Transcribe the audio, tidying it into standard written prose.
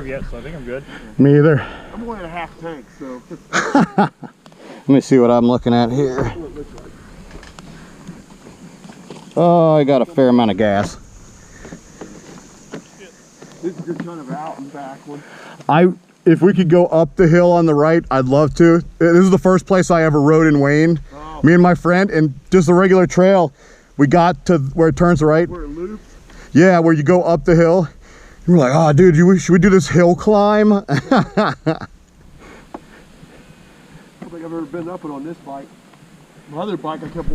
reserve yet, so I think I'm good. Me either. I'm only at a half tank, so. Let me see what I'm looking at here. Oh, I got a fair amount of gas. This is just kind of out and back one. If we could go up the hill on the right, I'd love to. This is the first place I ever rode in Wayne. Oh. Me and my friend, and just a regular trail. We got to where it turns right. Where it loops? Yeah, where you go up the hill. And we're like, oh, dude, should we do this hill climb? I don't think I've ever been up it on this bike. My other bike, I kept walking.